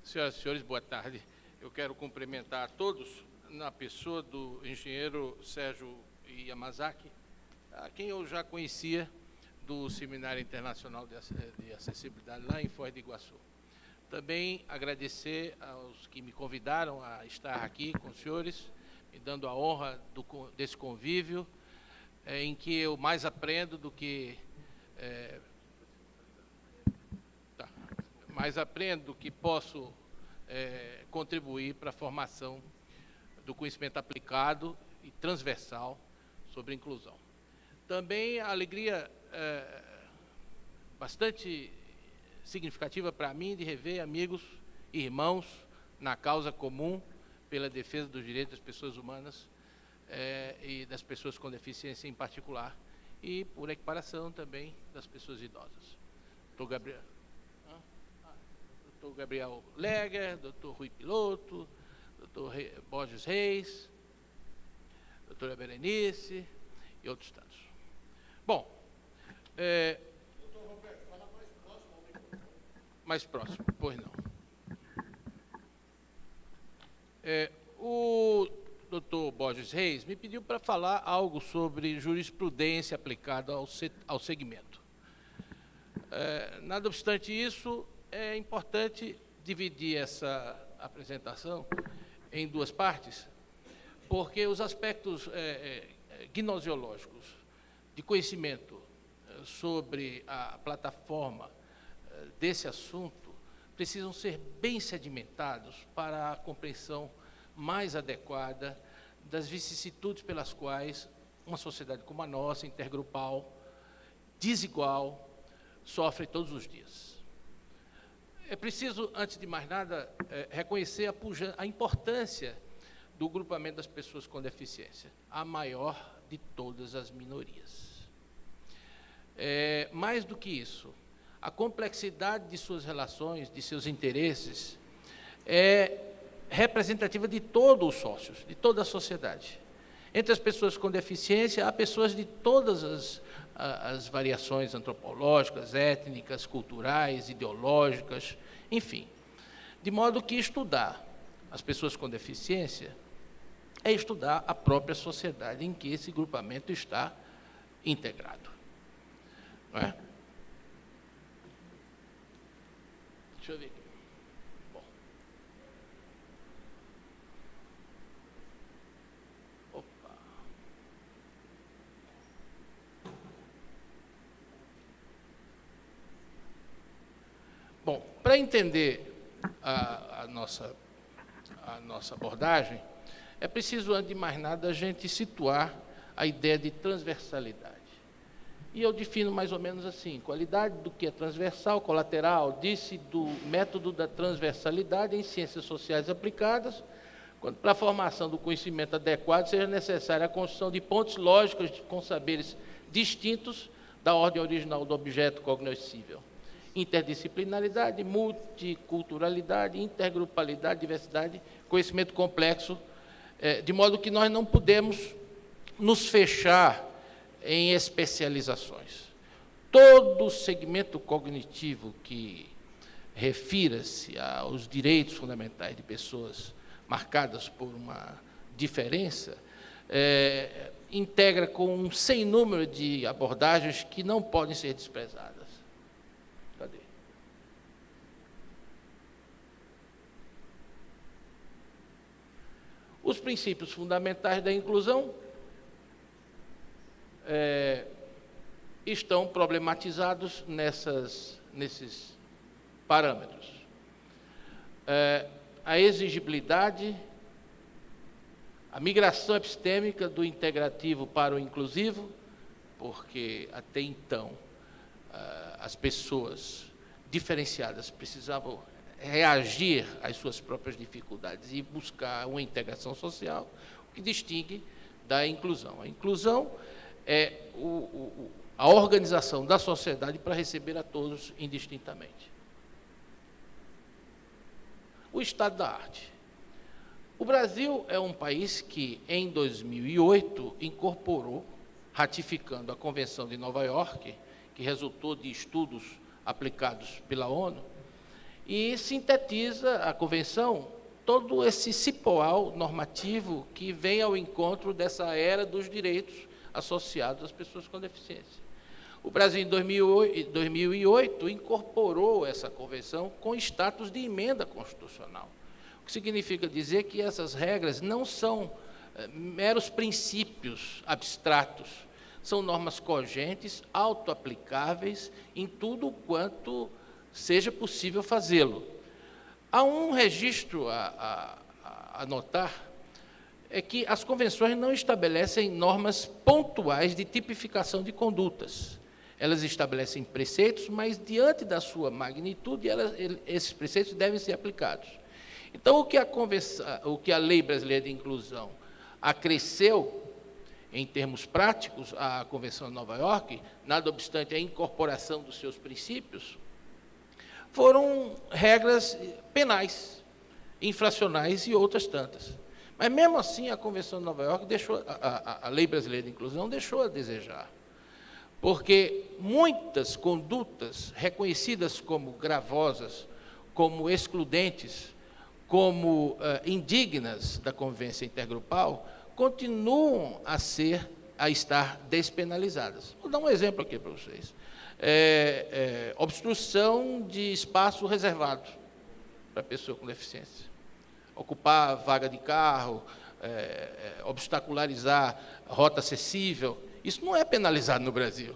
Senhoras e senhores, boa tarde. Eu quero cumprimentar a todos na pessoa do engenheiro Sérgio Yamazaki, a quem eu já conhecia do Seminário Internacional de Acessibilidade lá em Foz do Iguaçu. Também agradecer aos que me convidaram a estar aqui com os senhores, me dando a honra desse convívio, em que eu mais aprendo do que... posso contribuir para a formação do conhecimento aplicado e transversal sobre inclusão. Também a alegria bastante significativa para mim de rever amigos e irmãos na causa comum pela defesa dos direitos das pessoas humanas e das pessoas com deficiência em particular, e por equiparação também das pessoas idosas. Dr. Gabriel Leger, Dr. Rui Piloto, Dr. Borges Reis, doutora Berenice e outros tantos. Bom, doutor Roberto, fala mais próximo ao microfone. Mais próximo, pois não. O doutor Borges Reis me pediu para falar algo sobre jurisprudência aplicada ao segmento. Nada obstante isso, é importante dividir essa apresentação em duas partes, porque os aspectos gnosiológicos de conhecimento sobre a plataforma desse assunto precisam ser bem sedimentados para a compreensão mais adequada das vicissitudes pelas quais uma sociedade como a nossa, intergrupal, desigual, sofre todos os dias. É preciso, antes de mais nada, reconhecer a importância do grupamento das pessoas com deficiência, a maior de todas as minorias. Mais do que isso, a complexidade de suas relações, de seus interesses, é representativa de todos os sócios, de toda a sociedade. Entre as pessoas com deficiência, há pessoas de todas as variações antropológicas, étnicas, culturais, ideológicas, enfim. De modo que estudar as pessoas com deficiência é estudar a própria sociedade em que esse grupamento está integrado. Não é? Deixa eu ver aqui. Bom. Opa. Bom, para entender a nossa abordagem, é preciso, antes de mais nada, a gente situar a ideia de transversalidade. E eu defino mais ou menos assim: qualidade do que é transversal, colateral, disse do método da transversalidade em ciências sociais aplicadas, quando para a formação do conhecimento adequado seja necessária a construção de pontes lógicas com saberes distintos da ordem original do objeto cognoscível. Interdisciplinaridade, multiculturalidade, intergrupalidade, diversidade, conhecimento complexo, de modo que nós não podemos nos fechar em especializações. Todo segmento cognitivo que refira-se aos direitos fundamentais de pessoas marcadas por uma diferença, integra com um sem número de abordagens que não podem ser desprezadas. Cadê? Os princípios fundamentais da inclusão estão problematizados nesses parâmetros. A exigibilidade, a migração epistêmica do integrativo para o inclusivo, porque até então as pessoas diferenciadas precisavam reagir às suas próprias dificuldades e buscar uma integração social, o que distingue da inclusão. A inclusão é a organização da sociedade para receber a todos indistintamente. O estado da arte. O Brasil é um país que, em 2008, incorporou, ratificando a Convenção de Nova York, que resultou de estudos aplicados pela ONU, e sintetiza a Convenção todo esse cipoal normativo que vem ao encontro dessa era dos direitos associados às pessoas com deficiência. O Brasil, em 2008, incorporou essa convenção com status de emenda constitucional, o que significa dizer que essas regras não são meros princípios abstratos, são normas cogentes, autoaplicáveis em tudo quanto seja possível fazê-lo. Há um registro a notar, é que as convenções não estabelecem normas pontuais de tipificação de condutas. Elas estabelecem preceitos, mas, diante da sua magnitude, esses preceitos devem ser aplicados. Então, o que a Lei Brasileira de Inclusão acresceu, em termos práticos, à Convenção de Nova York, nada obstante a incorporação dos seus princípios, foram regras penais, infracionais e outras tantas. Mas, mesmo assim, a Convenção de Nova York deixou, a Lei Brasileira de Inclusão deixou a desejar, porque muitas condutas reconhecidas como gravosas, como excludentes, como indignas da convivência intergrupal, continuam a estar despenalizadas. Vou dar um exemplo aqui para vocês. Obstrução de espaço reservado para pessoa com deficiência. Ocupar vaga de carro, obstacularizar rota acessível, isso não é penalizado no Brasil.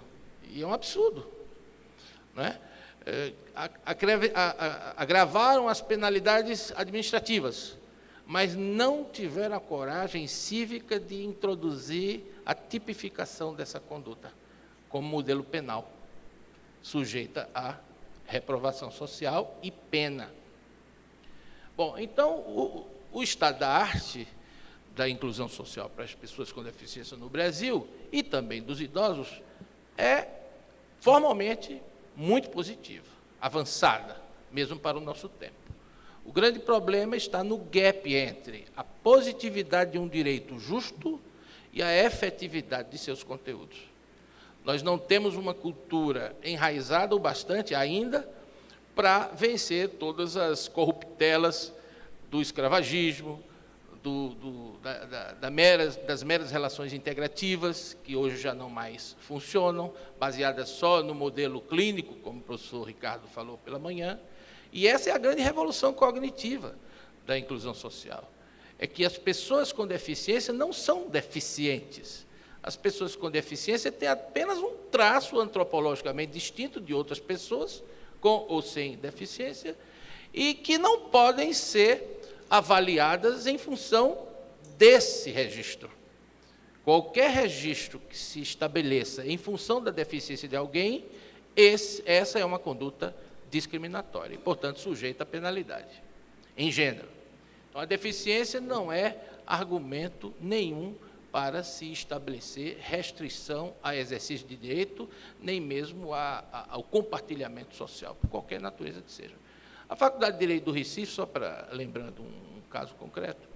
E é um absurdo. Não é? Agravaram as penalidades administrativas, mas não tiveram a coragem cívica de introduzir a tipificação dessa conduta como modelo penal, sujeita a reprovação social e pena. Bom, então, o estado da arte da inclusão social para as pessoas com deficiência no Brasil, e também dos idosos, é formalmente muito positiva, avançada, mesmo para o nosso tempo. O grande problema está no gap entre a positividade de um direito justo e a efetividade de seus conteúdos. Nós não temos uma cultura enraizada o bastante ainda para vencer todas as corruptelas do escravagismo, das meras relações integrativas, que hoje já não mais funcionam, baseadas só no modelo clínico, como o professor Ricardo falou pela manhã. E essa é a grande revolução cognitiva da inclusão social. É que as pessoas com deficiência não são deficientes. As pessoas com deficiência têm apenas um traço antropologicamente distinto de outras pessoas, com ou sem deficiência, e que não podem ser avaliadas em função desse registro. Qualquer registro que se estabeleça em função da deficiência de alguém, essa é uma conduta discriminatória, e, portanto, sujeita a penalidade, em gênero. Então, a deficiência não é argumento nenhum para se estabelecer restrição a exercício de direito, nem mesmo ao compartilhamento social, por qualquer natureza que seja. A Faculdade de Direito do Recife, só para lembrando um caso concreto,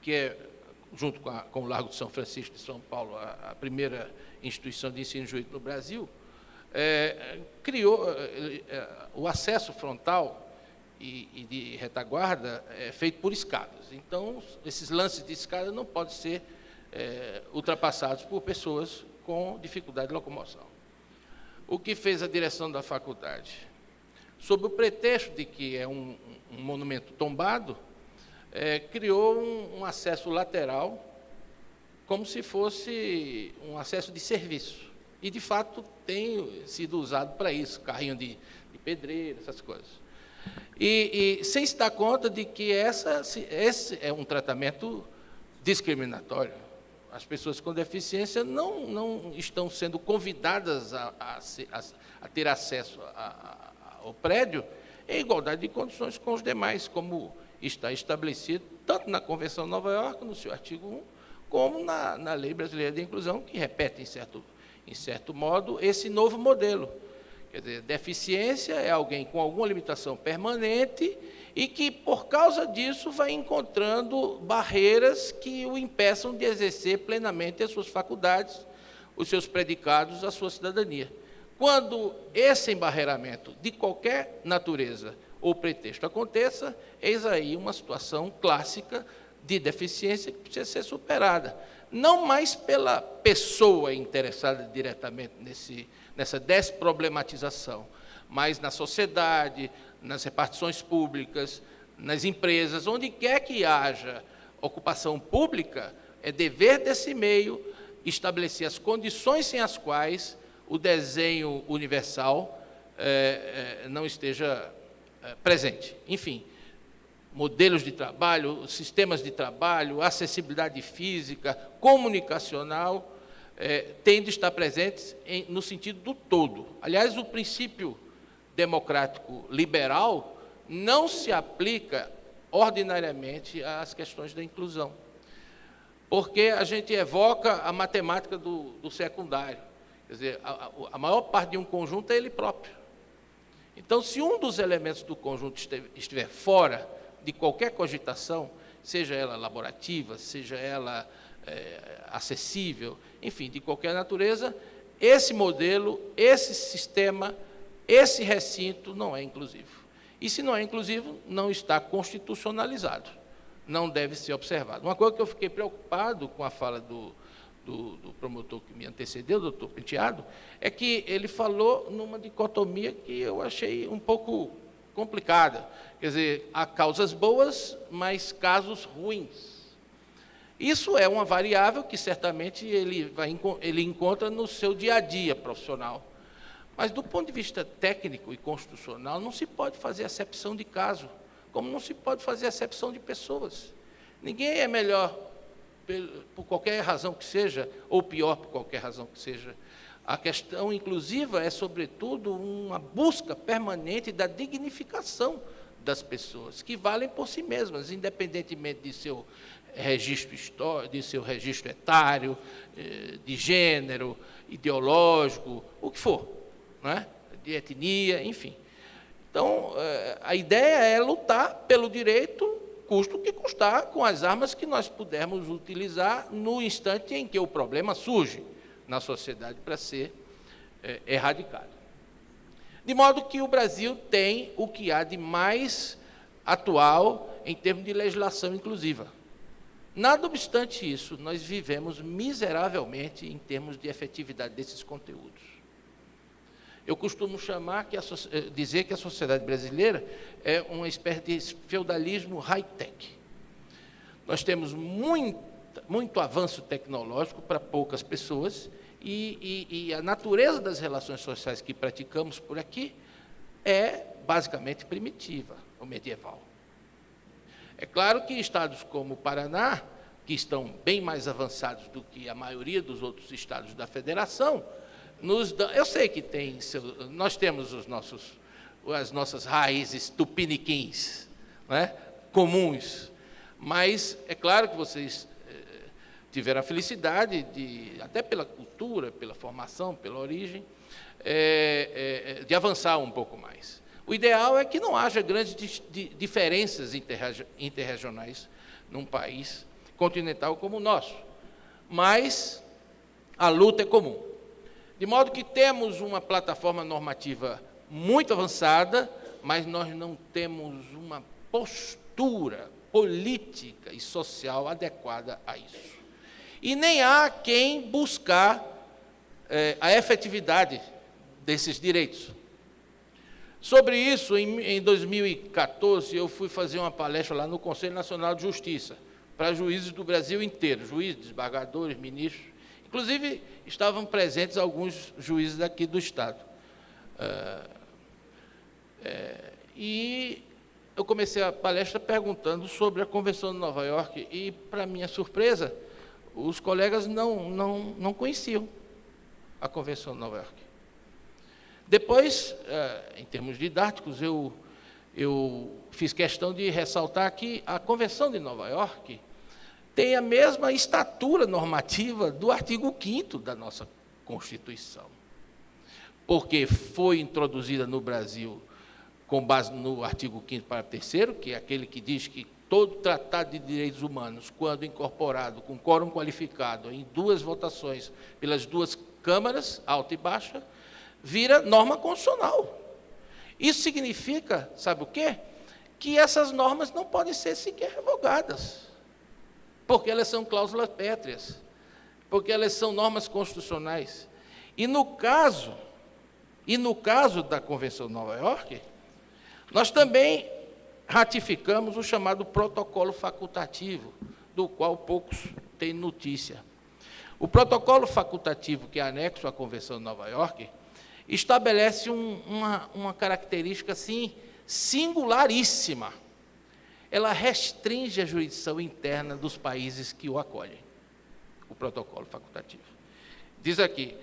que é, junto com o Largo de São Francisco de São Paulo, a primeira instituição de ensino jurídico no Brasil, criou o acesso frontal e de retaguarda feito por escadas. Então, esses lances de escada não podem ser ultrapassados por pessoas com dificuldade de locomoção. O que fez a direção da faculdade? Sob o pretexto de que é um monumento tombado, criou um acesso lateral, como se fosse um acesso de serviço. E, de fato, tem sido usado para isso, carrinho de pedreiro, essas coisas. E sem se dar conta de que esse é um tratamento discriminatório. As pessoas com deficiência não estão sendo convidadas a ter acesso ao prédio em igualdade de condições com os demais, como está estabelecido tanto na Convenção de Nova York, no seu artigo 1, como na Lei Brasileira de Inclusão, que repete, em certo modo, esse novo modelo. Quer dizer, deficiência é alguém com alguma limitação permanente e que, por causa disso, vai encontrando barreiras que o impeçam de exercer plenamente as suas faculdades, os seus predicados, a sua cidadania. Quando esse embarreiramento, de qualquer natureza, ou pretexto aconteça, eis aí uma situação clássica de deficiência que precisa ser superada. Não mais pela pessoa interessada diretamente nessa desproblematização, mas na sociedade, nas repartições públicas, nas empresas, onde quer que haja ocupação pública, é dever desse meio estabelecer as condições sem as quais o desenho universal não esteja presente. Enfim, modelos de trabalho, sistemas de trabalho, acessibilidade física, comunicacional, têm de estar presentes no sentido do todo. Aliás, o princípio democrático liberal não se aplica ordinariamente às questões da inclusão, porque a gente evoca a matemática do secundário. Quer dizer, a maior parte de um conjunto é ele próprio. Então, se um dos elementos do conjunto estiver fora de qualquer cogitação, seja ela laborativa, seja ela acessível, enfim, de qualquer natureza, esse modelo, esse sistema, esse recinto não é inclusivo. E, se não é inclusivo, não está constitucionalizado, não deve ser observado. Uma coisa que eu fiquei preocupado com a fala do promotor que me antecedeu, doutor Penteado, é que ele falou numa dicotomia que eu achei um pouco complicada. Quer dizer, há causas boas, mas casos ruins. Isso é uma variável que certamente ele encontra no seu dia a dia profissional. Mas, do ponto de vista técnico e constitucional, não se pode fazer acepção de caso, como não se pode fazer acepção de pessoas. Ninguém é melhor por qualquer razão que seja, ou pior por qualquer razão que seja. A questão inclusiva é, sobretudo, uma busca permanente da dignificação das pessoas, que valem por si mesmas, independentemente de seu registro histórico, de seu registro etário, de gênero, ideológico, o que for, não é? De etnia, enfim. Então, a ideia é lutar pelo direito, custe o que custar, com as armas que nós pudermos utilizar no instante em que o problema surge na sociedade para ser erradicado. De modo que o Brasil tem o que há de mais atual em termos de legislação inclusiva. Nada obstante isso, nós vivemos miseravelmente em termos de efetividade desses conteúdos. Eu costumo dizer que a sociedade brasileira é uma espécie de feudalismo high-tech. Nós temos muito avanço tecnológico para poucas pessoas e a natureza das relações sociais que praticamos por aqui é basicamente primitiva, ou medieval. É claro que estados como o Paraná, que estão bem mais avançados do que a maioria dos outros estados da federação, eu sei que nós temos as nossas raízes tupiniquins, né, comuns, mas é claro que vocês tiveram a felicidade até pela cultura, pela formação, pela origem, de avançar um pouco mais. O ideal é que não haja grandes diferenças interregionais num país continental como o nosso, mas a luta é comum. De modo que temos uma plataforma normativa muito avançada, mas nós não temos uma postura política e social adequada a isso. E nem há quem buscar a efetividade desses direitos. Sobre isso, em 2014, eu fui fazer uma palestra lá no Conselho Nacional de Justiça, para juízes do Brasil inteiro, juízes, desembargadores, ministros. Inclusive, estavam presentes alguns juízes aqui do Estado. E eu comecei a palestra perguntando sobre a Convenção de Nova York e, para minha surpresa, os colegas não conheciam a Convenção de Nova York. Depois, em termos didáticos, eu fiz questão de ressaltar que a Convenção de Nova York tem a mesma estatura normativa do artigo 5º da nossa Constituição, porque foi introduzida no Brasil com base no artigo 5º, parágrafo 3º, que é aquele que diz que todo tratado de direitos humanos, quando incorporado com quórum qualificado em 2 votações pelas 2 câmaras, alta e baixa, vira norma constitucional. Isso significa, sabe o quê? Que essas normas não podem ser sequer revogadas, porque elas são cláusulas pétreas, porque elas são normas constitucionais. E no caso da Convenção de Nova York, nós também ratificamos o chamado protocolo facultativo, do qual poucos têm notícia. O protocolo facultativo, que é anexo à Convenção de Nova York, estabelece uma característica assim, singularíssima. Ela restringe a jurisdição interna dos países que o acolhem, o protocolo facultativo. Diz aqui,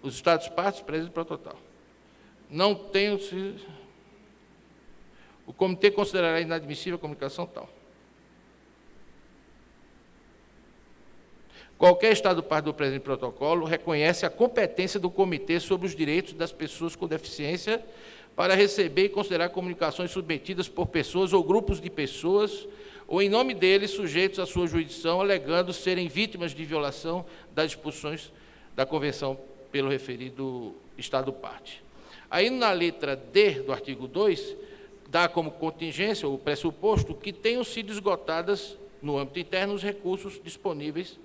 os Estados partes presentes no protocolo. Não tem o comitê considerará inadmissível a comunicação tal. Qualquer Estado parte do presente protocolo reconhece a competência do comitê sobre os direitos das pessoas com deficiência para receber e considerar comunicações submetidas por pessoas ou grupos de pessoas ou em nome deles sujeitos à sua jurisdição, alegando serem vítimas de violação das disposições da Convenção pelo referido Estado parte. Aí, na letra D do artigo 2, dá como contingência ou pressuposto que tenham sido esgotadas, no âmbito interno, os recursos disponíveis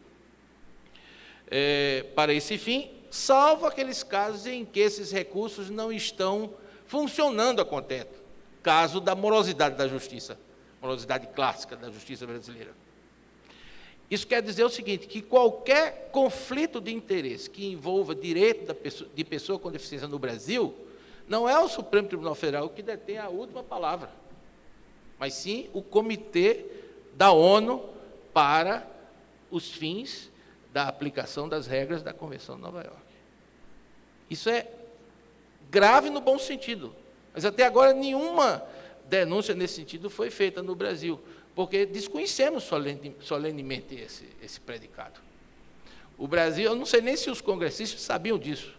para esse fim, salvo aqueles casos em que esses recursos não estão funcionando a contento, caso da morosidade da justiça, morosidade clássica da justiça brasileira. Isso quer dizer o seguinte, que qualquer conflito de interesse que envolva direito de pessoa com deficiência no Brasil, não é o Supremo Tribunal Federal que detém a última palavra, mas sim o Comitê da ONU para os fins da aplicação das regras da Convenção de Nova York. Isso é grave no bom sentido, mas até agora nenhuma denúncia nesse sentido foi feita no Brasil, porque desconhecemos solenemente esse predicado. O Brasil, eu não sei nem se os congressistas sabiam disso,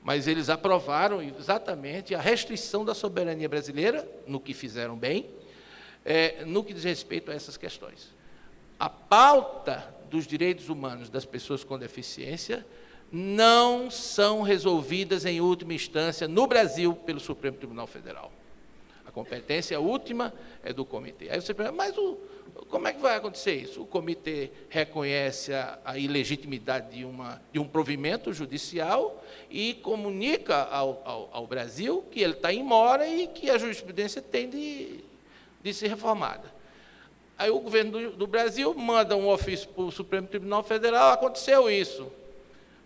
mas eles aprovaram exatamente a restrição da soberania brasileira, no que fizeram bem, no que diz respeito a essas questões. A pauta dos direitos humanos das pessoas com deficiência não são resolvidas em última instância no Brasil pelo Supremo Tribunal Federal. A competência última é do comitê. Aí você pergunta, mas como é que vai acontecer isso? O comitê reconhece a ilegitimidade de um provimento judicial e comunica ao Brasil que ele está em mora e que a jurisprudência tem de ser reformada. Aí o governo do Brasil manda um ofício para o Supremo Tribunal Federal, aconteceu isso.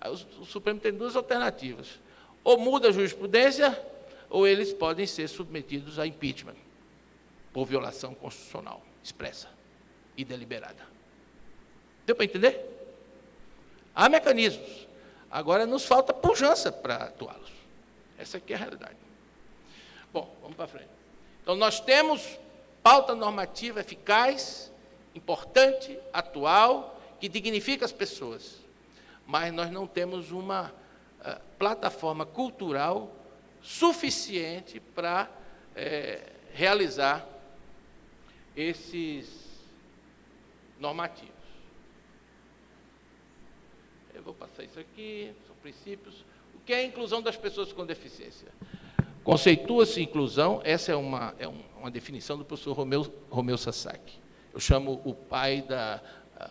Aí o Supremo tem duas alternativas. Ou muda a jurisprudência, ou eles podem ser submetidos a impeachment, por violação constitucional expressa e deliberada. Deu para entender? Há mecanismos. Agora nos falta pujança para atuá-los. Essa aqui é a realidade. Bom, vamos para frente. Então, nós temos pauta normativa eficaz, importante, atual, que dignifica as pessoas, mas nós não temos uma plataforma cultural suficiente para realizar esses normativos. Eu vou passar isso aqui, são princípios. O que é a inclusão das pessoas com deficiência? Conceitua-se inclusão, essa é uma definição do professor Romeu Sasaki. Eu chamo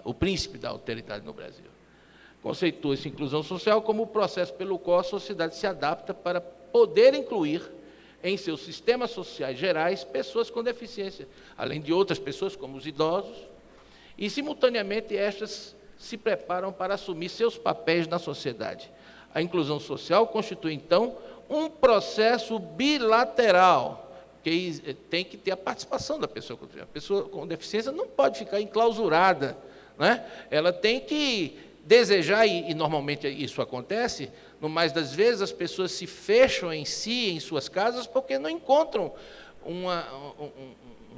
o príncipe da alteridade no Brasil. Conceitua-se inclusão social como o processo pelo qual a sociedade se adapta para poder incluir em seus sistemas sociais gerais pessoas com deficiência, além de outras pessoas, como os idosos, e, simultaneamente, estas se preparam para assumir seus papéis na sociedade. A inclusão social constitui, então, um processo bilateral, que tem que ter a participação da pessoa com deficiência. A pessoa com deficiência não pode ficar enclausurada, né? Ela tem que desejar, e normalmente isso acontece, no mais das vezes as pessoas se fecham em si, em suas casas, porque não encontram um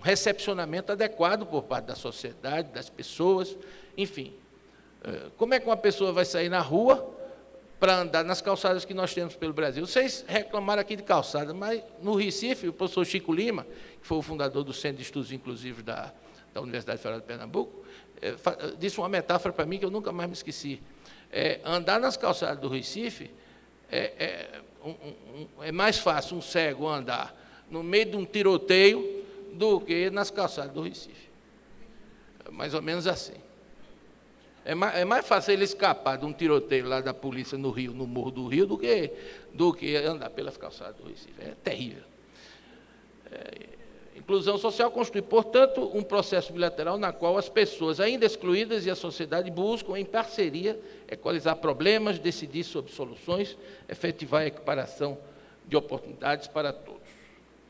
recepcionamento adequado por parte da sociedade, das pessoas, enfim. Como é que uma pessoa vai sair na rua para andar nas calçadas que nós temos pelo Brasil? Vocês reclamaram aqui de calçada, mas no Recife, o professor Chico Lima, que foi o fundador do Centro de Estudos Inclusivos da Universidade Federal de Pernambuco, disse uma metáfora para mim que eu nunca mais me esqueci. Andar nas calçadas do Recife é mais fácil um cego andar no meio de um tiroteio do que nas calçadas do Recife. É mais ou menos assim. É mais fácil ele escapar de um tiroteio lá da polícia no Rio, no Morro do Rio, do que andar pelas calçadas do Recife. É terrível. Inclusão social constitui, portanto, um processo bilateral na qual as pessoas ainda excluídas e a sociedade buscam, em parceria, equalizar problemas, decidir sobre soluções, efetivar a equiparação de oportunidades para todos.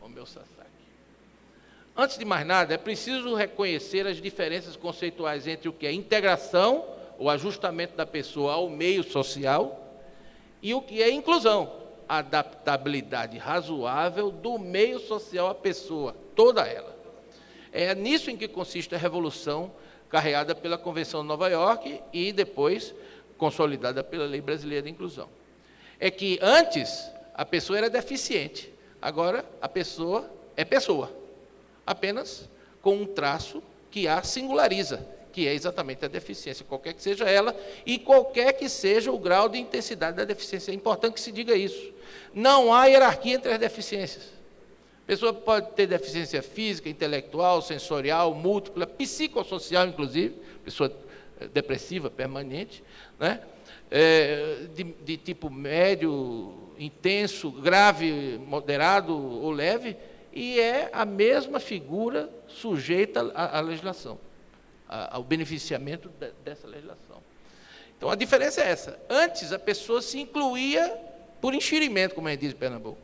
O meu Sasaki. Antes de mais nada, é preciso reconhecer as diferenças conceituais entre o que é integração, o ajustamento da pessoa ao meio social, e o que é inclusão, a adaptabilidade razoável do meio social à pessoa, toda ela. É nisso em que consiste a revolução carreada pela Convenção de Nova York e depois consolidada pela Lei Brasileira de Inclusão. É que antes a pessoa era deficiente, agora a pessoa é pessoa, apenas com um traço que a singulariza, que é exatamente a deficiência, qualquer que seja ela, e qualquer que seja o grau de intensidade da deficiência. É importante que se diga isso. Não há hierarquia entre as deficiências. A pessoa pode ter deficiência física, intelectual, sensorial, múltipla, psicossocial, inclusive, pessoa depressiva permanente, né? De tipo médio, intenso, grave, moderado ou leve, e é a mesma figura sujeita à legislação, ao beneficiamento dessa legislação. Então, a diferença é essa. Antes, a pessoa se incluía por enxerimento, como a gente diz em Pernambuco.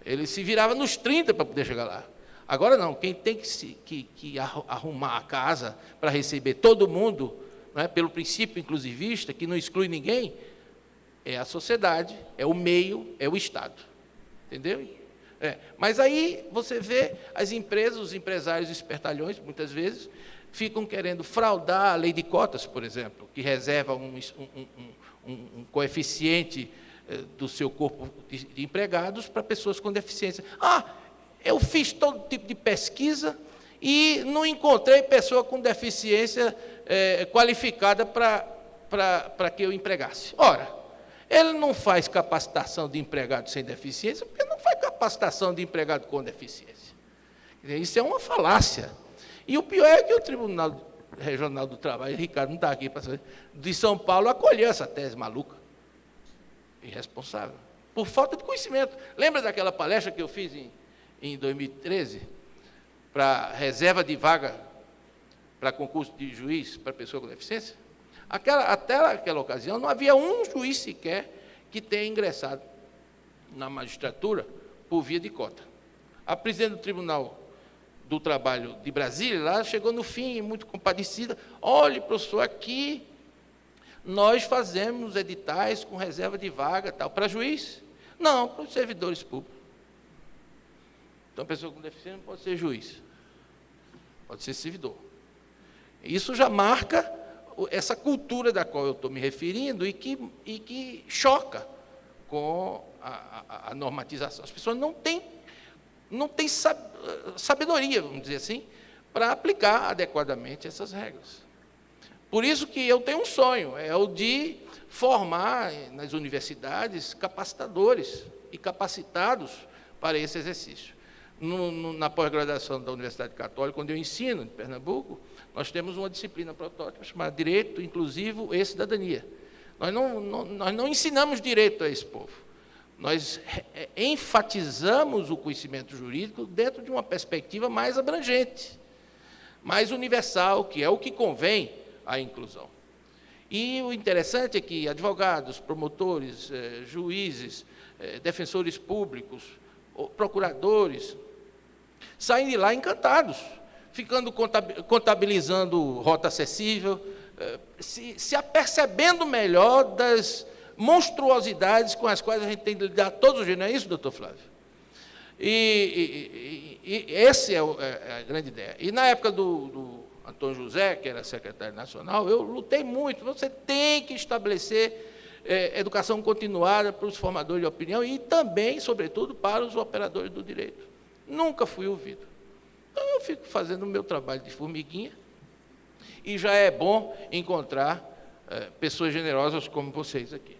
Ele se virava nos 30 para poder chegar lá. Agora não, quem tem que arrumar a casa para receber todo mundo, né, pelo princípio inclusivista, que não exclui ninguém, é a sociedade, é o meio, é o Estado. Entendeu? Mas aí você vê as empresas, os empresários espertalhões, muitas vezes, ficam querendo fraudar a lei de cotas, por exemplo, que reserva um coeficiente do seu corpo de empregados para pessoas com deficiência. Eu fiz todo tipo de pesquisa e não encontrei pessoa com deficiência qualificada para que eu empregasse. Ora, ele não faz capacitação de empregado sem deficiência, porque não faz capacitação de empregado com deficiência. Isso é uma falácia. E o pior é que o Tribunal Regional do Trabalho, Ricardo não está aqui para saber, de São Paulo acolheu essa tese maluca, irresponsável, por falta de conhecimento. Lembra daquela palestra que eu fiz em 2013, para reserva de vaga para concurso de juiz para pessoa com deficiência? Até aquela ocasião, não havia um juiz sequer que tenha ingressado na magistratura por via de cota. A presidente do Tribunal do Trabalho de Brasília, lá, chegou no fim, muito compadecida. Olhe, professor, aqui nós fazemos editais com reserva de vaga, tal, para juiz? Não, para os servidores públicos. Então, a pessoa com deficiência não pode ser juiz, pode ser servidor. Isso já marca essa cultura da qual eu estou me referindo e que choca com a normatização. As pessoas não têm sabedoria, vamos dizer assim, para aplicar adequadamente essas regras. Por isso que eu tenho um sonho, é o de formar nas universidades capacitadores e capacitados para esse exercício. Na pós-graduação da Universidade Católica, onde eu ensino, em Pernambuco, nós temos uma disciplina protótipo chamada Direito Inclusivo e Cidadania. Nós não ensinamos direito a esse povo. Nós enfatizamos o conhecimento jurídico dentro de uma perspectiva mais abrangente, mais universal, que é o que convém à inclusão. E o interessante é que advogados, promotores, juízes, defensores públicos, procuradores, saem de lá encantados, ficando contabilizando rota acessível, se apercebendo melhor das monstruosidades com as quais a gente tem de lidar todos os dias, não é isso, doutor Flávio? E essa é a grande ideia. E na época do Antônio José, que era secretário nacional, eu lutei muito. Você tem que estabelecer educação continuada para os formadores de opinião e também, sobretudo, para os operadores do direito. Nunca fui ouvido. Então, eu fico fazendo o meu trabalho de formiguinha e já é bom encontrar pessoas generosas como vocês aqui.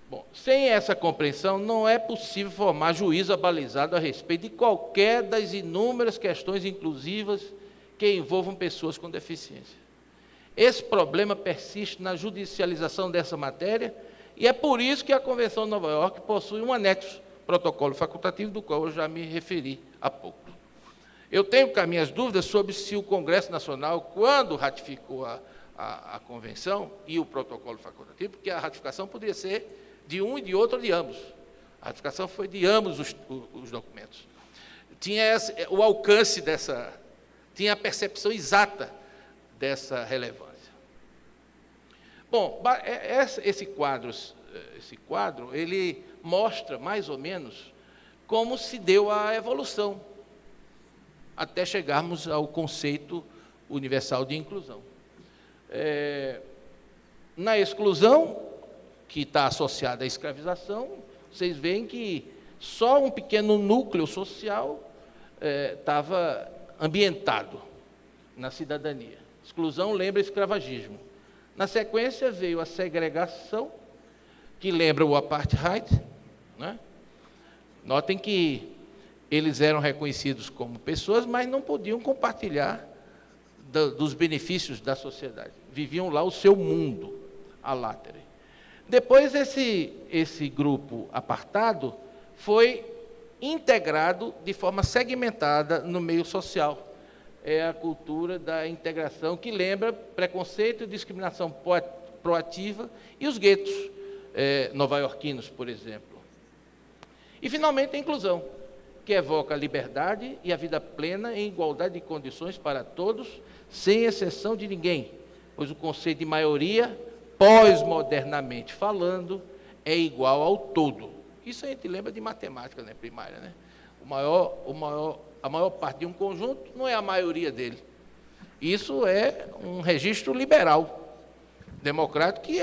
Bom, sem essa compreensão, não é possível formar juízo abalizado a respeito de qualquer das inúmeras questões inclusivas que envolvam pessoas com deficiência. Esse problema persiste na judicialização dessa matéria e é por isso que a Convenção de Nova York possui um anexo, protocolo facultativo, do qual eu já me referi há pouco. Eu tenho cá minhas dúvidas sobre se o Congresso Nacional, quando ratificou a Convenção e o protocolo facultativo, porque a ratificação poderia ser de um e de outro, de ambos. A ratificação foi de ambos os documentos. Tinha o alcance tinha a percepção exata dessa relevância. Bom, esse quadro, ele mostra, mais ou menos, como se deu a evolução, até chegarmos ao conceito universal de inclusão. Na exclusão, que está associada à escravização, vocês veem que só um pequeno núcleo social estava ambientado na cidadania. Exclusão lembra escravagismo. Na sequência veio a segregação, que lembra o apartheid, né? Notem que eles eram reconhecidos como pessoas, mas não podiam compartilhar dos benefícios da sociedade. Viviam lá o seu mundo, a látere. Depois, esse grupo apartado foi integrado de forma segmentada no meio social. É a cultura da integração, que lembra preconceito e discriminação proativa e os guetos nova-iorquinos, por exemplo. E, finalmente, a inclusão, que evoca a liberdade e a vida plena em igualdade de condições para todos, sem exceção de ninguém, pois o conceito de maioria, pós-modernamente falando, é igual ao todo. Isso a gente lembra de matemática, né, primária, né? A maior parte de um conjunto não é a maioria dele. Isso é um registro liberal, democrático, que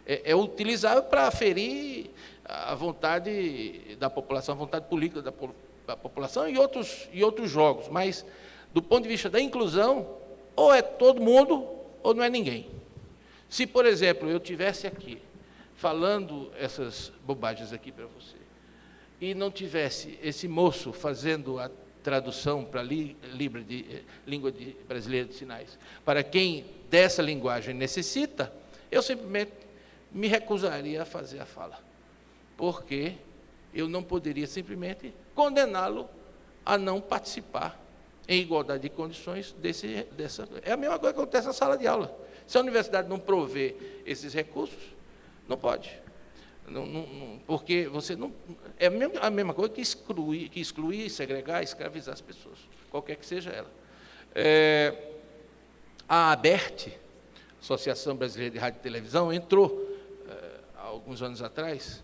é utilizável para aferir a vontade da população, a vontade política da população e outros jogos. Mas, do ponto de vista da inclusão, ou é todo mundo ou não é ninguém. Se, por exemplo, eu estivesse aqui falando essas bobagens aqui para você, e não tivesse esse moço fazendo a tradução para língua brasileira de sinais, para quem dessa linguagem necessita, eu simplesmente me recusaria a fazer a fala, porque eu não poderia simplesmente condená-lo a não participar em igualdade de condições dessa... É a mesma coisa que acontece na sala de aula. Se a universidade não prover esses recursos, não pode. Porque você não... É a mesma coisa que excluir, segregar, escravizar as pessoas, qualquer que seja ela. A ABERT, Associação Brasileira de Rádio e Televisão, entrou, há alguns anos atrás,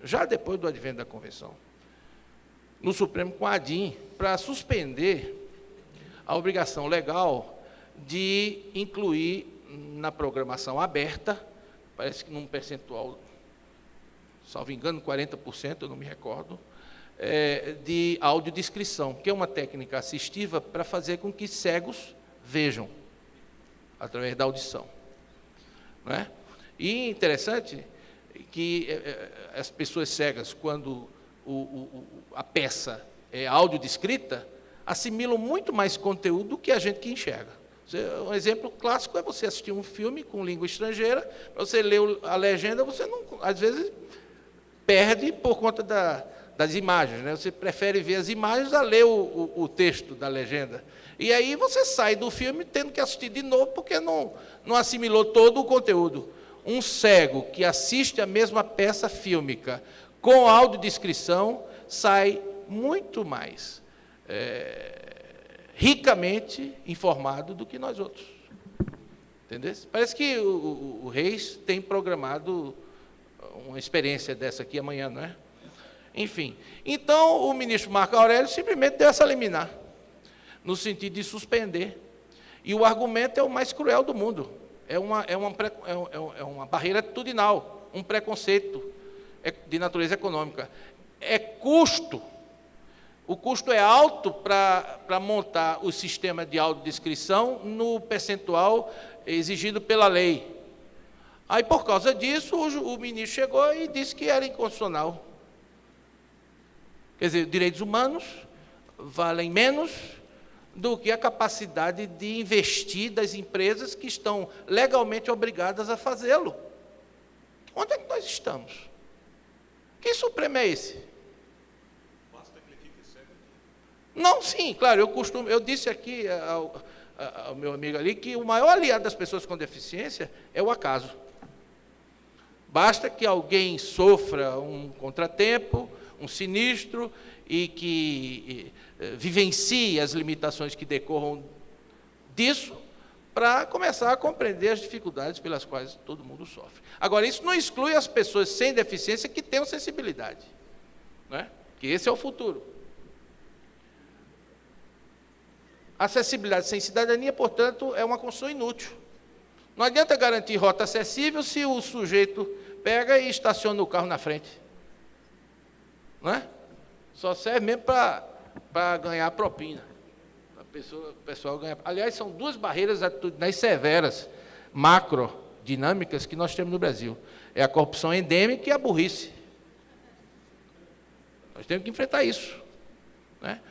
já depois do advento da Convenção, no Supremo com a ADIM, para suspender a obrigação legal de incluir na programação aberta, parece que num percentual, salvo engano, 40%, eu não me recordo, de audiodescrição, que é uma técnica assistiva para fazer com que cegos vejam, através da audição. Não é? E interessante que as pessoas cegas, quando a peça é audiodescrita, assimilam muito mais conteúdo do que a gente que enxerga. Um exemplo clássico é você assistir um filme com língua estrangeira, para você ler a legenda, você não, às vezes perde por conta das imagens, né? Você prefere ver as imagens a ler o texto da legenda. E aí você sai do filme tendo que assistir de novo, porque não assimilou todo o conteúdo. Um cego que assiste a mesma peça fílmica com audiodescrição sai muito mais ricamente informado do que nós outros. Entendeu? Parece que o Reis tem programado uma experiência dessa aqui amanhã, não é? Enfim, então o ministro Marco Aurélio simplesmente deu essa liminar, no sentido de suspender. E o argumento é o mais cruel do mundo. É uma barreira atitudinal, um preconceito de natureza econômica. É custo. O custo é alto para montar o sistema de audiodescrição no percentual exigido pela lei. Aí, por causa disso, o ministro chegou e disse que era inconstitucional. Quer dizer, direitos humanos valem menos do que a capacidade de investir das empresas que estão legalmente obrigadas a fazê-lo. Onde é que nós estamos? Que Supremo é esse? Não, sim, claro, eu disse aqui ao meu amigo ali que o maior aliado das pessoas com deficiência é o acaso. Basta que alguém sofra um contratempo, um sinistro, e que vivencie as limitações que decorram disso, para começar a compreender as dificuldades pelas quais todo mundo sofre. Agora, isso não exclui as pessoas sem deficiência que tenham sensibilidade, não é? Que esse é o futuro. Acessibilidade sem cidadania, portanto, é uma construção inútil. Não adianta garantir rota acessível se o sujeito pega e estaciona o carro na frente. Não é? Só serve mesmo para ganhar propina. O pessoal ganha. Aliás, são duas barreiras atitudinais severas, macrodinâmicas, que nós temos no Brasil. É a corrupção endêmica e a burrice. Nós temos que enfrentar isso, né?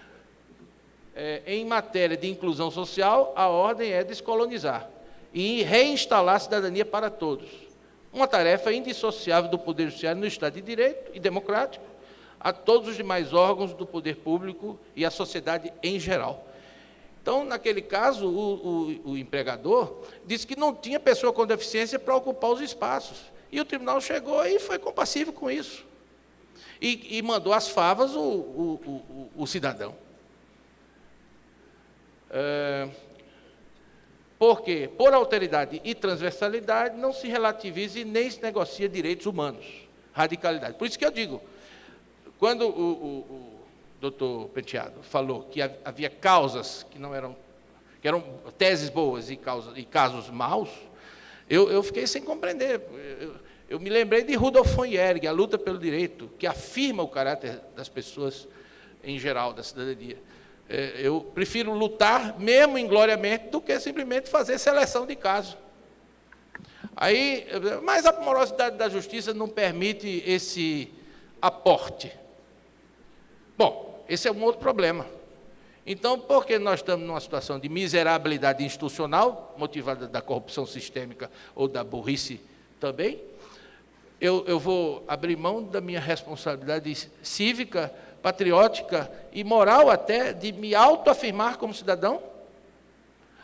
Em matéria de inclusão social, a ordem é descolonizar e reinstalar a cidadania para todos. Uma tarefa indissociável do Poder Judiciário no Estado de Direito e democrático, a todos os demais órgãos do poder público e a sociedade em geral. Então, naquele caso, o empregador disse que não tinha pessoa com deficiência para ocupar os espaços. E o tribunal chegou e foi compassivo com isso. E mandou às favas o cidadão. Porque, por alteridade e transversalidade, não se relativiza e nem se negocia direitos humanos. Radicalidade. Por isso que eu digo, quando o doutor Penteado falou que havia causas que eram teses boas e casos maus, eu fiquei sem compreender. Eu me lembrei de Rudolf von Jhering, A Luta pelo Direito, que afirma o caráter das pessoas em geral, da cidadania. Eu prefiro lutar, mesmo ingloriamente, do que simplesmente fazer seleção de casos. Mas a morosidade da justiça não permite esse aporte. Bom, esse é um outro problema. Então, porque nós estamos numa situação de miserabilidade institucional, motivada da corrupção sistêmica ou da burrice também, eu vou abrir mão da minha responsabilidade cívica, patriótica e moral até, de me autoafirmar como cidadão.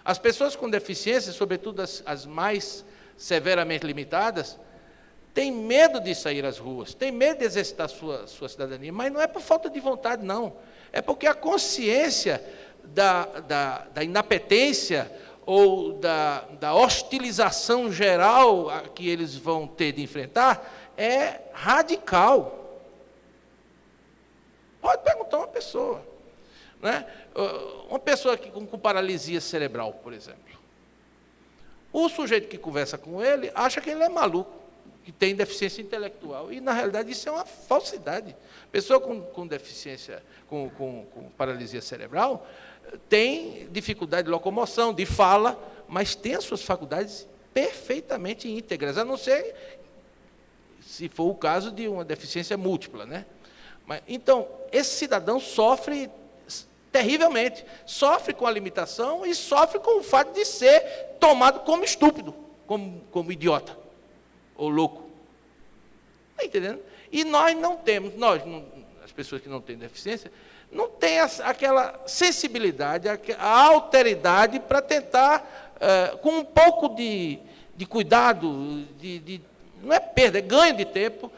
As pessoas com deficiência, sobretudo as mais severamente limitadas, têm medo de sair às ruas, têm medo de exercitar sua cidadania, mas não é por falta de vontade, não. É porque a consciência da inapetência ou da hostilização geral a que eles vão ter de enfrentar é radical. Pode perguntar a uma pessoa, né? Uma pessoa com paralisia cerebral, por exemplo. O sujeito que conversa com ele acha que ele é maluco, que tem deficiência intelectual. E, na realidade, isso é uma falsidade. Pessoa com deficiência, com paralisia cerebral, tem dificuldade de locomoção, de fala, mas tem as suas faculdades perfeitamente íntegras, a não ser se for o caso de uma deficiência múltipla, né? Então, esse cidadão sofre terrivelmente, sofre com a limitação e sofre com o fato de ser tomado como estúpido, como idiota ou louco. Está entendendo? E nós não temos, as pessoas que não têm deficiência, não têm aquela sensibilidade, a alteridade para tentar, com um pouco de cuidado, não é perda, é ganho de tempo,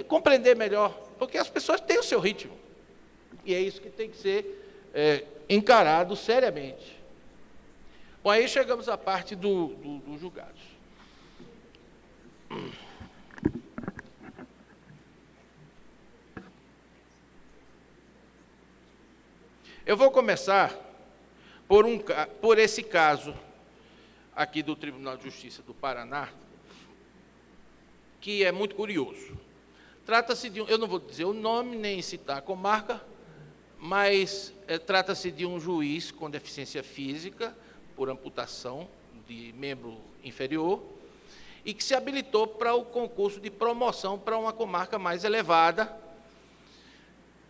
compreender melhor, porque as pessoas têm o seu ritmo. E é isso que tem que ser encarado seriamente. Bom, aí chegamos à parte dos julgados. Eu vou começar por esse caso aqui do Tribunal de Justiça do Paraná, que é muito curioso. Trata-se de eu não vou dizer o nome, nem citar a comarca, mas trata-se de um juiz com deficiência física, por amputação de membro inferior, e que se habilitou para o concurso de promoção para uma comarca mais elevada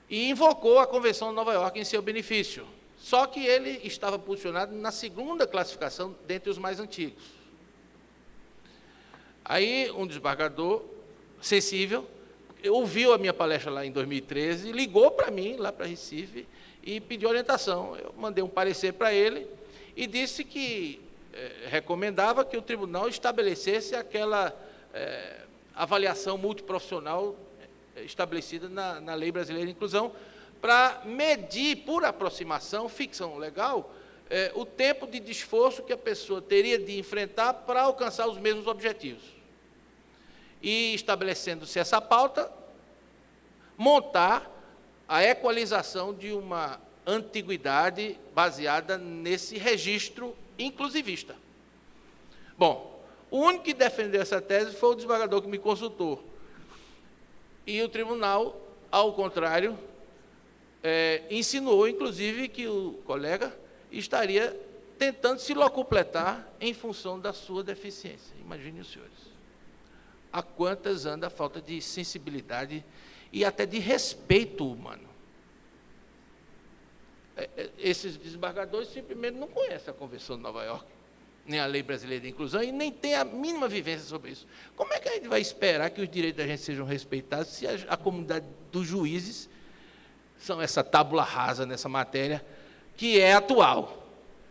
e invocou a Convenção de Nova York em seu benefício. Só que ele estava posicionado na segunda classificação dentre os mais antigos. Aí um desembargador sensível ouviu a minha palestra lá em 2013, ligou para mim, lá para Recife, e pediu orientação. Eu mandei um parecer para ele e disse que recomendava que o tribunal estabelecesse aquela avaliação multiprofissional estabelecida na Lei Brasileira de Inclusão, para medir, por aproximação, ficção legal, o tempo de esforço que a pessoa teria de enfrentar para alcançar os mesmos objetivos. E, estabelecendo-se essa pauta, montar a equalização de uma antiguidade baseada nesse registro inclusivista. Bom, o único que defendeu essa tese foi o desembargador que me consultou. E o tribunal, ao contrário, insinuou, inclusive, que o colega estaria tentando se locupletar em função da sua deficiência. Imaginem os senhores. A quantas anda a falta de sensibilidade e até de respeito humano. Esses desembargadores simplesmente não conhecem a Convenção de Nova York, nem a Lei Brasileira de Inclusão, e nem têm a mínima vivência sobre isso. Como é que a gente vai esperar que os direitos da gente sejam respeitados se a comunidade dos juízes são essa tábula rasa nessa matéria, que é atual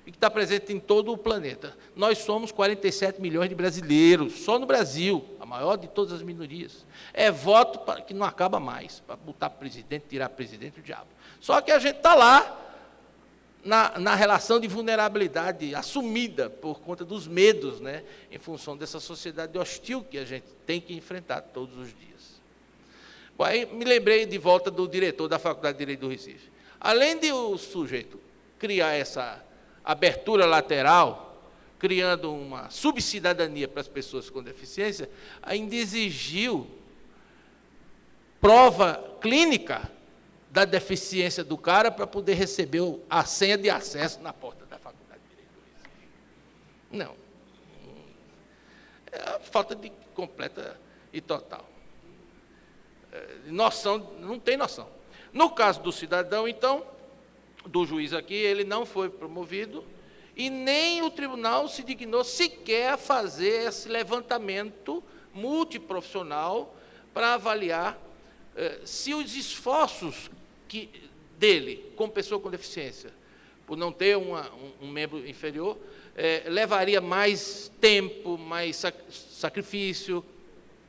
e que está presente em todo o planeta? Nós somos 47 milhões de brasileiros, só no Brasil, a maior de todas as minorias. É voto que não acaba mais, para botar presidente, tirar presidente, o diabo. Só que a gente está lá, na relação de vulnerabilidade assumida por conta dos medos, né, em função dessa sociedade hostil que a gente tem que enfrentar todos os dias. Bom, aí me lembrei de volta do diretor da Faculdade de Direito do Recife. Além de o sujeito criar essa abertura lateral, criando uma subcidadania para as pessoas com deficiência, ainda exigiu prova clínica da deficiência do cara para poder receber a senha de acesso na porta da Faculdade de Direito do Recife. Não. É a falta de completa e total. Noção, não tem noção. No caso do cidadão, então, do juiz aqui, ele não foi promovido e nem o tribunal se dignou sequer a fazer esse levantamento multiprofissional para avaliar se os esforços dele, como pessoa com deficiência, por não ter um membro inferior, levaria mais tempo, mais sacrifício,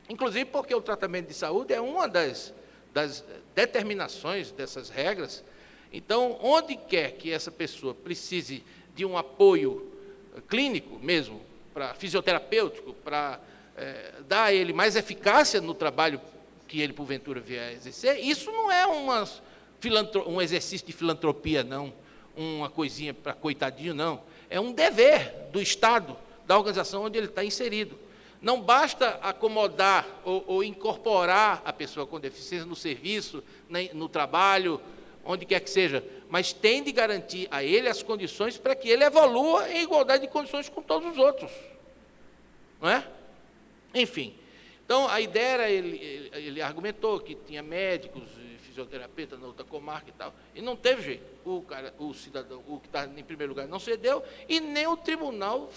inclusive porque o tratamento de saúde é uma das determinações dessas regras. Então, onde quer que essa pessoa precise de um apoio clínico mesmo, para fisioterapêutico, para dar a ele mais eficácia no trabalho que ele, porventura, vier a exercer, isso não é um exercício de filantropia, não, uma coisinha para coitadinho, não. É um dever do Estado, da organização onde ele está inserido. Não basta acomodar ou incorporar a pessoa com deficiência no serviço, no trabalho, onde quer que seja, mas tem de garantir a ele as condições para que ele evolua em igualdade de condições com todos os outros. Não é? Enfim, então a ideia era, ele argumentou que tinha médicos, fisioterapeuta na outra comarca e tal, e não teve jeito. O cidadão, o que está em primeiro lugar, não cedeu, e nem o tribunal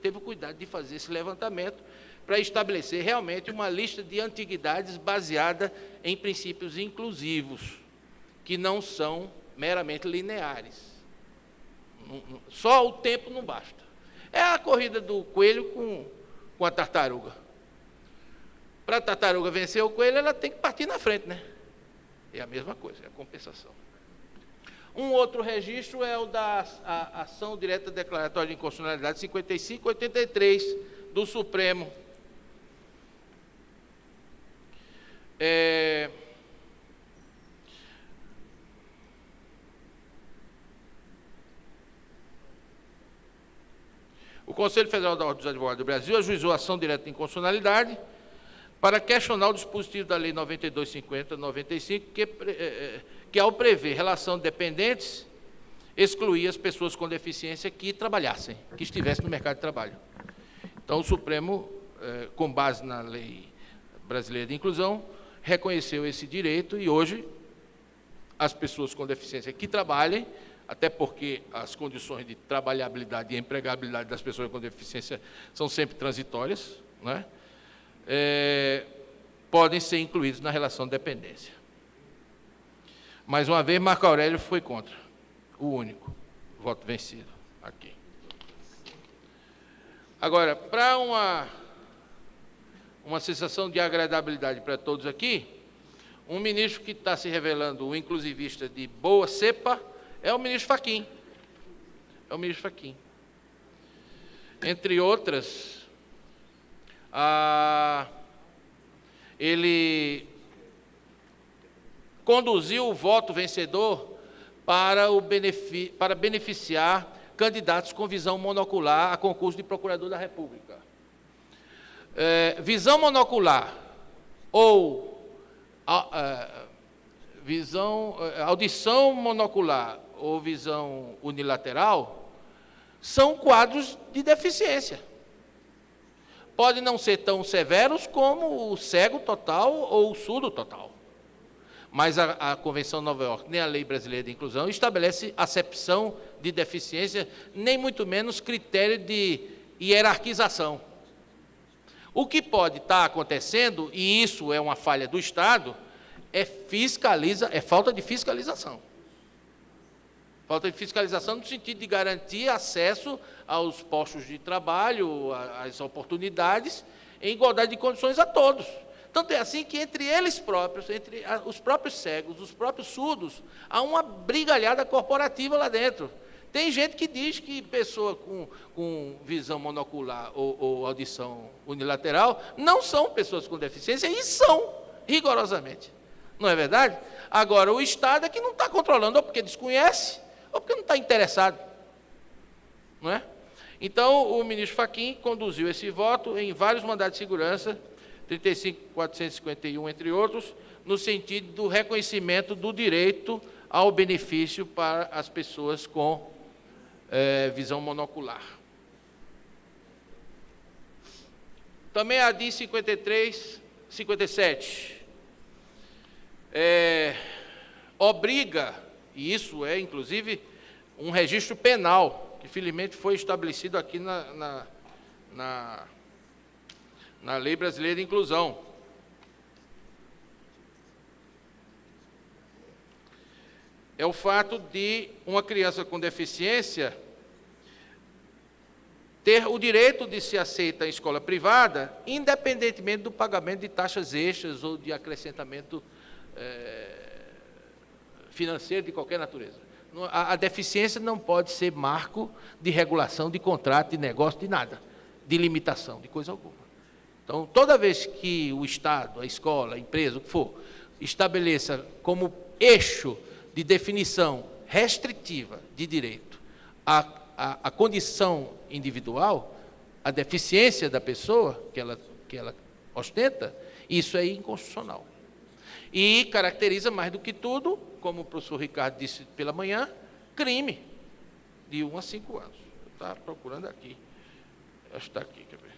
teve o cuidado de fazer esse levantamento para estabelecer realmente uma lista de antiguidades baseada em princípios inclusivos, que não são meramente lineares. Só o tempo não basta. É a corrida do coelho com a tartaruga. Para a tartaruga vencer o coelho, ela tem que partir na frente, né? É a mesma coisa, é a compensação. Um outro registro é o da ação direta declaratória de inconstitucionalidade 5583 do Supremo. O Conselho Federal da Ordem dos Advogados do Brasil ajuizou a ação direta de inconstitucionalidade para questionar o dispositivo da Lei 9250/95, que ao prever relação de dependentes, excluía as pessoas com deficiência que trabalhassem, que estivessem no mercado de trabalho. Então, o Supremo com base na Lei Brasileira de Inclusão, reconheceu esse direito e hoje as pessoas com deficiência que trabalhem, até porque as condições de trabalhabilidade e empregabilidade das pessoas com deficiência são sempre transitórias, né? Podem ser incluídos na relação de dependência. Mais uma vez, Marco Aurélio foi contra, o único voto vencido aqui. Agora, para uma sensação de agradabilidade para todos aqui, um ministro que está se revelando um inclusivista de boa cepa é o ministro Fachin. É o ministro Fachin. Entre outras, ele conduziu o voto vencedor para beneficiar candidatos com visão monocular a concurso de procurador da República. Visão monocular ou audição monocular ou visão unilateral são quadros de deficiência. Podem não ser tão severos como o cego total ou o surdo total. Mas a Convenção de Nova York, nem a Lei Brasileira de Inclusão, estabelece acepção de deficiência, nem muito menos critério de hierarquização. O que pode estar acontecendo, e isso é uma falha do Estado, é falta de fiscalização. Falta de fiscalização no sentido de garantir acesso aos postos de trabalho, às oportunidades, em igualdade de condições a todos. Tanto é assim que entre eles próprios, entre os próprios cegos, os próprios surdos, há uma brigalhada corporativa lá dentro. Tem gente que diz que pessoa com visão monocular ou audição unilateral não são pessoas com deficiência, e são, rigorosamente. Não é verdade? Agora, o Estado é que não está controlando, ou porque desconhece, ou porque não está interessado. Não é? Então, o ministro Fachin conduziu esse voto em vários mandados de segurança, 35.451, entre outros, no sentido do reconhecimento do direito ao benefício para as pessoas com visão monocular. Também a DIN 57 obriga, e isso é, inclusive, um registro penal, que felizmente foi estabelecido aqui na Lei Brasileira de Inclusão. É o fato de uma criança com deficiência ter o direito de ser aceita em escola privada, independentemente do pagamento de taxas extras ou de acrescentamento financeiro de qualquer natureza. A deficiência não pode ser marco de regulação de contrato, de negócio, de nada, de limitação, de coisa alguma. Então, toda vez que o Estado, a escola, a empresa, o que for, estabeleça como eixo de definição restritiva de direito a condição individual, a deficiência da pessoa que ela ostenta, isso é inconstitucional. E caracteriza, mais do que tudo, como o professor Ricardo disse pela manhã, crime de 1 a 5 anos. Está procurando aqui. Acho que está aqui, quer ver?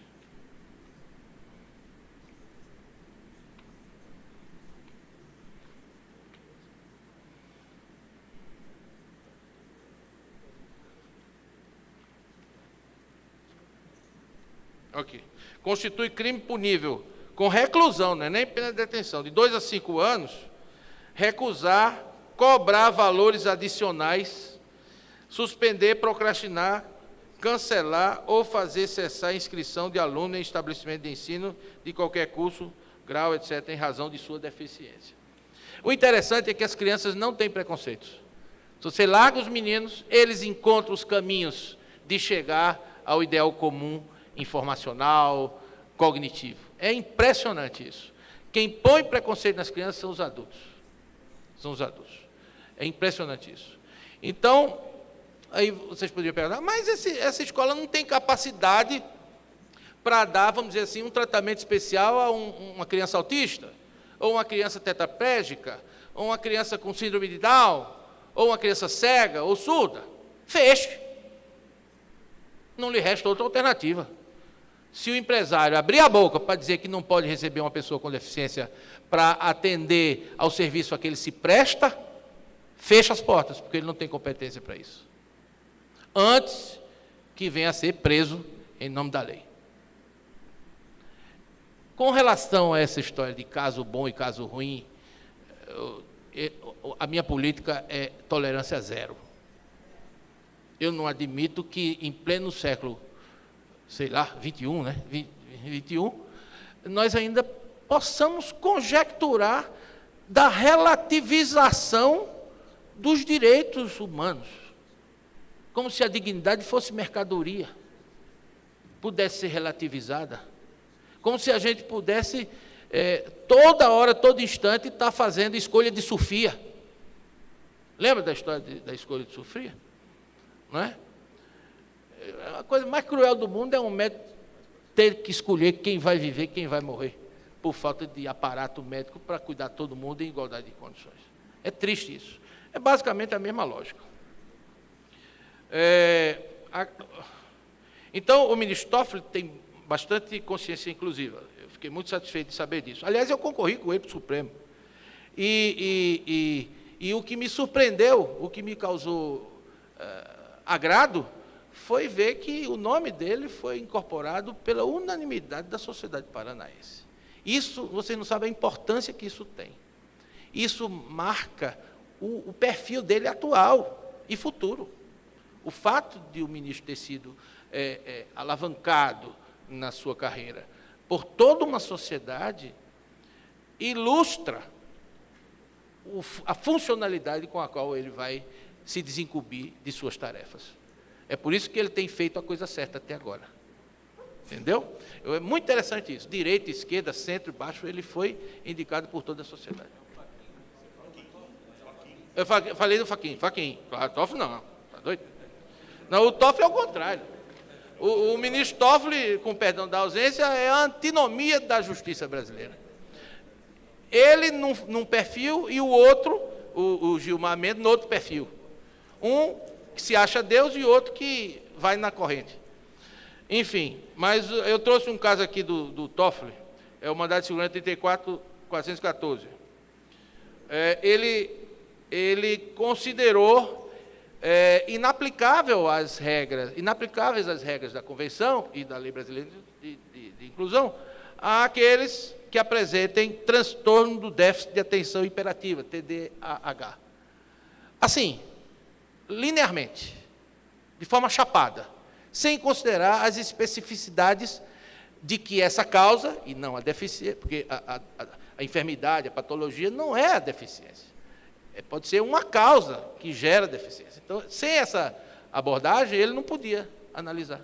Ok. Constitui crime punível com reclusão, não é nem pena de detenção, de 2 a 5 anos, recusar, cobrar valores adicionais, suspender, procrastinar, cancelar ou fazer cessar a inscrição de aluno em estabelecimento de ensino de qualquer curso, grau, etc., em razão de sua deficiência. O interessante é que as crianças não têm preconceitos. Se você larga os meninos, eles encontram os caminhos de chegar ao ideal comum, informacional, cognitivo. É impressionante isso. Quem põe preconceito nas crianças são os adultos. São os adultos. É impressionante isso. Então, aí vocês poderiam perguntar, mas essa escola não tem capacidade para dar, vamos dizer assim, um tratamento especial a uma criança autista, ou uma criança tetraplégica, ou uma criança com síndrome de Down, ou uma criança cega ou surda? Feche. Não lhe resta outra alternativa. Se o empresário abrir a boca para dizer que não pode receber uma pessoa com deficiência para atender ao serviço a que ele se presta, fecha as portas, porque ele não tem competência para isso. Antes que venha a ser preso em nome da lei. Com relação a essa história de caso bom e caso ruim, a minha política é tolerância zero. Eu não admito que em pleno século, sei lá, 21, né? 21, nós ainda possamos conjecturar da relativização dos direitos humanos, como se a dignidade fosse mercadoria, pudesse ser relativizada, como se a gente pudesse, toda hora, todo instante, estar fazendo escolha de Sofia. Lembra da história da escolha de Sofia? Não é? A coisa mais cruel do mundo é um médico ter que escolher quem vai viver e quem vai morrer, por falta de aparato médico para cuidar de todo mundo em igualdade de condições. É triste isso. É basicamente a mesma lógica. Então, o ministro Toffoli tem bastante consciência inclusiva. Eu fiquei muito satisfeito de saber disso. Aliás, eu concorri com ele para o Supremo. E o que me surpreendeu, o que me causou agrado, foi ver que o nome dele foi incorporado pela unanimidade da sociedade paranaense. Isso, vocês não sabem a importância que isso tem. Isso marca o perfil dele atual e futuro. O fato de o ministro ter sido alavancado na sua carreira por toda uma sociedade ilustra a funcionalidade com a qual ele vai se desincumbir de suas tarefas. É por isso que ele tem feito a coisa certa até agora. Entendeu? É muito interessante isso. Direita, esquerda, centro e baixo, ele foi indicado por toda a sociedade. Eu falei do Fachin. Claro, Toffoli não. Está doido? Não, o Toffoli é o contrário. O ministro Toffoli, com perdão da ausência, é a antinomia da justiça brasileira. Ele num perfil e o outro, o Gilmar Mendes, no outro perfil. Um que se acha Deus e outro que vai na corrente. Enfim, mas eu trouxe um caso aqui do Toffoli, é o mandado de segurança 34.414. Ele considerou inaplicáveis as regras da Convenção e da Lei Brasileira de Inclusão àqueles que apresentem transtorno do déficit de atenção hiperativa, TDAH. Assim, linearmente, de forma chapada, sem considerar as especificidades de que essa causa, e não a deficiência, porque a enfermidade, a patologia não é a deficiência. Pode ser uma causa que gera deficiência. Então, sem essa abordagem, ele não podia analisar.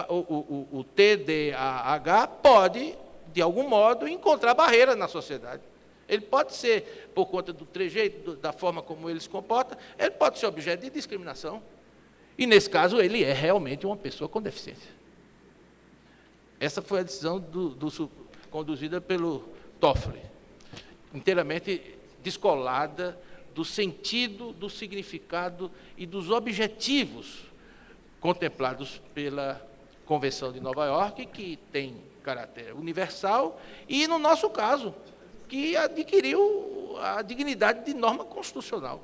O TDAH pode, de algum modo, encontrar barreira na sociedade. Ele pode ser, por conta do trejeito, da forma como ele se comporta, ele pode ser objeto de discriminação. E, nesse caso, ele é realmente uma pessoa com deficiência. Essa foi a decisão conduzida pelo Toffoli, inteiramente descolada do sentido, do significado e dos objetivos contemplados pela Convenção de Nova York, que tem caráter universal, e, no nosso caso, que adquiriu a dignidade de norma constitucional.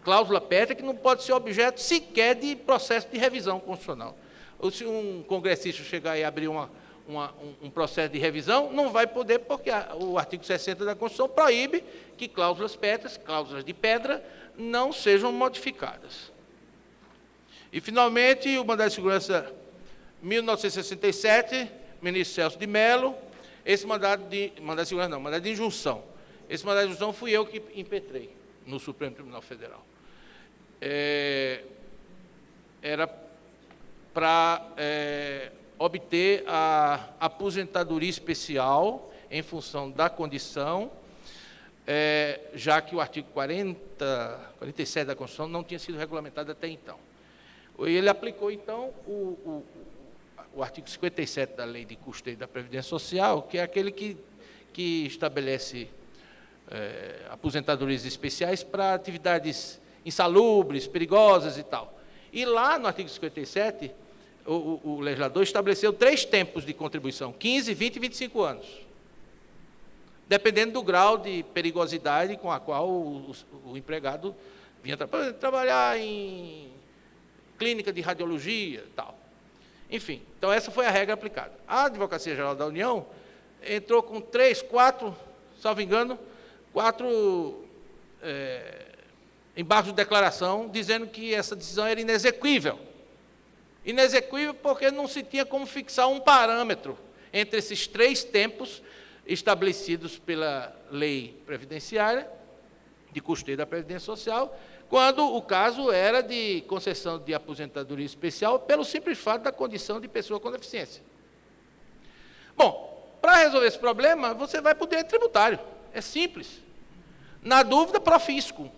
Cláusula pétrea que não pode ser objeto sequer de processo de revisão constitucional. Ou se um congressista chegar e abrir um processo de revisão, não vai poder, porque o artigo 60 da Constituição proíbe que cláusulas pétreas, cláusulas de pedra, não sejam modificadas. E, finalmente, o mandado de segurança 1967, ministro Celso de Mello, esse mandado de segurança não, mandado de injunção. Esse mandado de injunção fui eu que impetrei no Supremo Tribunal Federal. Era para obter a aposentadoria especial em função da condição, já que o artigo 47 da Constituição não tinha sido regulamentado até então. Ele aplicou, então, o artigo 57 da Lei de Custeio da Previdência Social, que é aquele que estabelece aposentadorias especiais para atividades insalubres, perigosas e tal. E lá, no artigo 57, o legislador estabeleceu 3 tempos de contribuição, 15, 20 e 25 anos, dependendo do grau de perigosidade com a qual o empregado vinha trabalhar em clínica de radiologia e tal. Enfim, então essa foi a regra aplicada. A Advocacia Geral da União entrou com 3, 4, salvo engano, 4 embargos de declaração, dizendo que essa decisão era inexequível. Inexequível porque não se tinha como fixar um parâmetro entre esses 3 tempos estabelecidos pela lei previdenciária, de custeio da Previdência Social, quando o caso era de concessão de aposentadoria especial pelo simples fato da condição de pessoa com deficiência. Bom, para resolver esse problema, você vai para o direito tributário. É simples. Na dúvida, profisco.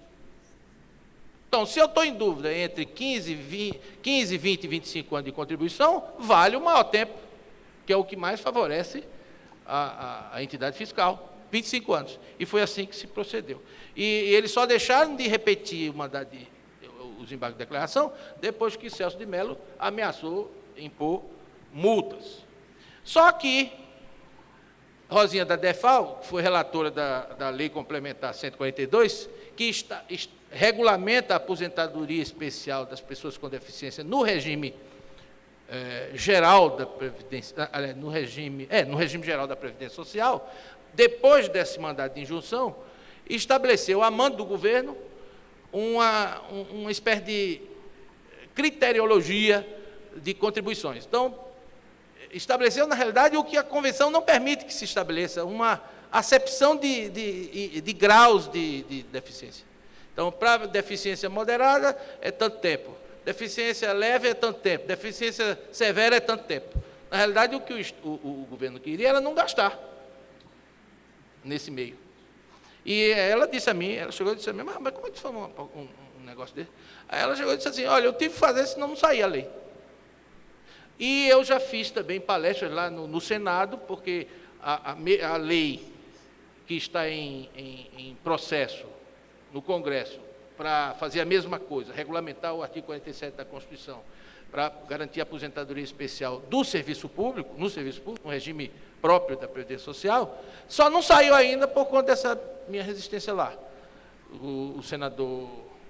Então, se eu estou em dúvida entre 15, 20 e 25 anos de contribuição, vale o maior tempo, que é o que mais favorece a entidade fiscal. 25 anos. E foi assim que se procedeu. E eles só deixaram de repetir os embargos de declaração depois que Celso de Mello ameaçou impor multas. Só que Rosinha da Defal, que foi relatora da Lei Complementar 142, que regulamenta a aposentadoria especial das pessoas com deficiência no regime geral da Previdência, no regime geral da Previdência Social, depois desse mandato de injunção, estabeleceu, a mando do governo, uma espécie de criteriologia de contribuições. Então, estabeleceu, na realidade, o que a Convenção não permite que se estabeleça, uma acepção de graus de deficiência. Então, para deficiência moderada, é tanto tempo. Deficiência leve é tanto tempo. Deficiência severa é tanto tempo. Na realidade, o que o governo queria era não gastar nesse meio. E ela disse a mim, ela chegou e disse a mim, mas como é que foi um negócio desse? Aí ela chegou e disse assim, olha, eu tive que fazer, senão não saía a lei. E eu já fiz também palestras lá no Senado, porque a lei que está em processo no Congresso para fazer a mesma coisa, regulamentar o artigo 47 da Constituição, para garantir a aposentadoria especial do serviço público, no regime próprio da Previdência Social, só não saiu ainda por conta dessa minha resistência lá. O senador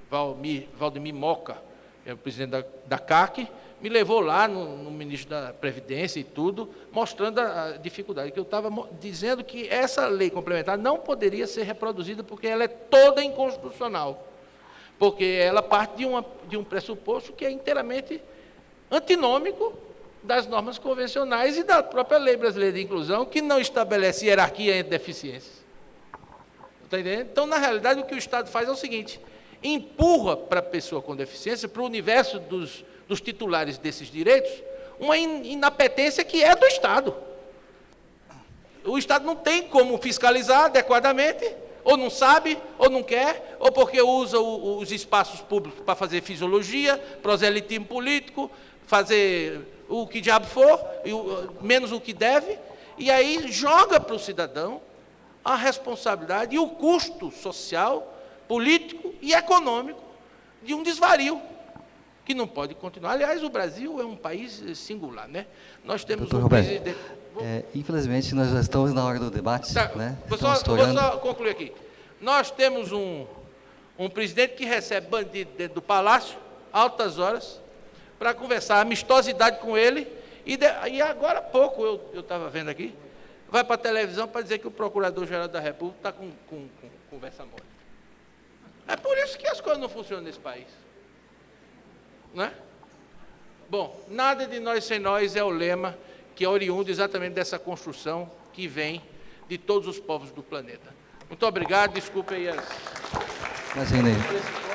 Valdemir Moca, é o presidente da CAC, me levou lá no ministro da Previdência e tudo, mostrando a dificuldade, que eu estava dizendo que essa lei complementar não poderia ser reproduzida porque ela é toda inconstitucional, porque ela parte de um pressuposto que é inteiramente antinômico das normas convencionais e da própria lei brasileira de inclusão, que não estabelece hierarquia entre deficiências. Está entendendo? Então, na realidade, o que o Estado faz é o seguinte, empurra para a pessoa com deficiência, para o universo dos titulares desses direitos, uma inapetência que é do Estado. O Estado não tem como fiscalizar adequadamente, ou não sabe, ou não quer, ou porque usa os espaços públicos para fazer fisiologia, proselitismo político, fazer o que diabo for, menos o que deve, e aí joga para o cidadão a responsabilidade e o custo social, político e econômico de um desvario, que não pode continuar. Aliás, o Brasil é um país singular, né? Nós temos Doutor Roberto, infelizmente, nós já estamos na hora do debate, tá, né? Vou só concluir aqui. Nós temos um presidente que recebe bandido dentro do palácio, altas horas, para conversar amistosidade com ele, e agora há pouco, eu estava vendo aqui, vai para a televisão para dizer que o Procurador-Geral da República está com conversa mole. É por isso que as coisas não funcionam nesse país. Não é? Bom, nada de nós sem nós é o lema que é oriundo exatamente dessa construção que vem de todos os povos do planeta. Muito obrigado, desculpe aí as... Imagina aí.